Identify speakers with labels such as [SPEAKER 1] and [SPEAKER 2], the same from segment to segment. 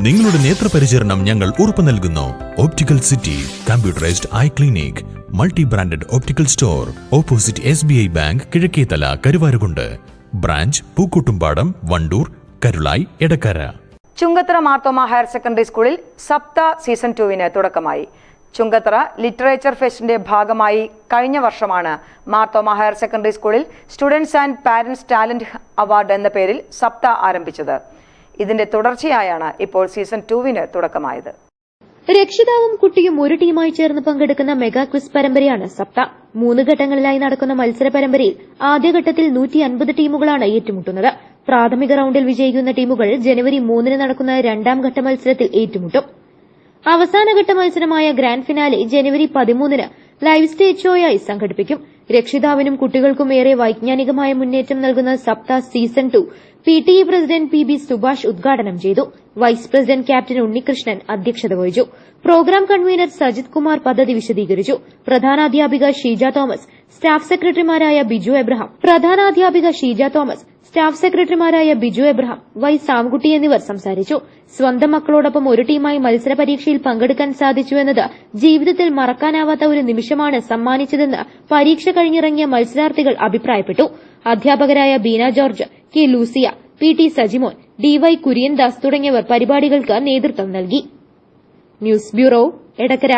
[SPEAKER 1] നിങ്ങളുടെ നേത്രപരിചരണം ഞങ്ങൾ ഉറപ്പു നൽകുന്നു. Optical city computerised eye clinic, multi branded optical store, opposite SBI bank, Kizhakkethala, Karuvarakundu. Branch Pookkottumpadam, Wandoor, Karulai, Edakkara.
[SPEAKER 2] Chungathara Marthoma higher secondary സ്കൂളിൽ സപ്ത സീസൺ 2 തുടക്കമായി. ചുങ്കത്തറ ലിറ്ററേച്ചർ ഫെസ്റ്റിന്റെ ഭാഗമായി കഴിഞ്ഞ വർഷമാണ് മാർത്തോമ ഹയർ സെക്കൻഡറി സ്കൂളിൽ students and parents talent award എന്ന പേരിൽ സപ്ത ആരംഭിച്ചത്. ഇതിന്റെ തുടർച്ചയായാണ് ഇപ്പോൾ സീസൺ 2 തുടക്കമായത്.
[SPEAKER 3] രക്ഷിതാവും കുട്ടിയും ഒരു ടീമായി ചേർന്ന് പങ്കെടുക്കുന്ന മെഗാ ക്വിസ് പരമ്പരയാണ് സപ്ത. 3 ഘട്ടങ്ങളിലായി നടക്കുന്ന മത്സര പരമ്പരയിൽ ആദ്യഘട്ടത്തിൽ 150 ടീമുകളാണ് ഏറ്റുമുട്ടുന്നത്. പ്രാഥമിക റൌണ്ടിൽ വിജയിക്കുന്ന ടീമുകൾ ജനുവരി 3 നടക്കുന്ന രണ്ടാം ഘട്ട മത്സരത്തിൽ ഏറ്റുമുട്ടും. അവസാനഘട്ട മത്സരമായ ഗ്രാൻഡ് ഫിനാലെ ജനുവരി 13 ലൈവ് സ്റ്റേജ് ഷോയായി സംഘടിപ്പിക്കും. രക്ഷിതാവിനും കുട്ടികൾക്കും ഏറെ വൈജ്ഞാനികമായ മുന്നേറ്റം നൽകുന്ന Saptha season 2 PTE president PB Subhash ഉദ്ഘാടനം ചെയ്തു. വൈസ് പ്രസിഡന്റ് ക്യാപ്റ്റൻ ഉണ്ണികൃഷ്ണൻ അധ്യക്ഷത വഹിച്ചു. പ്രോഗ്രാം കൺവീനർ സജിത് കുമാർ പദ്ധതി വിശദീകരിച്ചു. പ്രധാനാധ്യാപിക ഷീജ തോമസ്, സ്റ്റാഫ് സെക്രട്ടറിമാരായ ബിജു എബ്രഹാം, വൈ സാംകുട്ടി എന്നിവർ സംസാരിച്ചു. സ്വന്തം മക്കളോടൊപ്പം ഒരു ടീമായി മത്സര പരീക്ഷയിൽ പങ്കെടുക്കാൻ സാധിച്ചുവെന്നത് ജീവിതത്തിൽ മറക്കാനാവാത്ത ഒരു നിമിഷമാണ് സമ്മാനിച്ചതെന്ന് പരീക്ഷ കഴിഞ്ഞിറങ്ങിയ മത്സരാർത്ഥികൾ അഭിപ്രായപ്പെട്ടു. അധ്യാപകരായ Beena George, K Lucia, PT Sajimon, DY കുര്യൻദാസ് തുടങ്ങിയവർ പരിപാടികൾക്ക് നേതൃത്വം നൽകി. News bureau, Edakkara.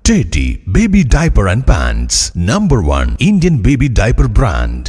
[SPEAKER 1] Teddy Baby Diaper and Pants, #1 Indian baby diaper brand.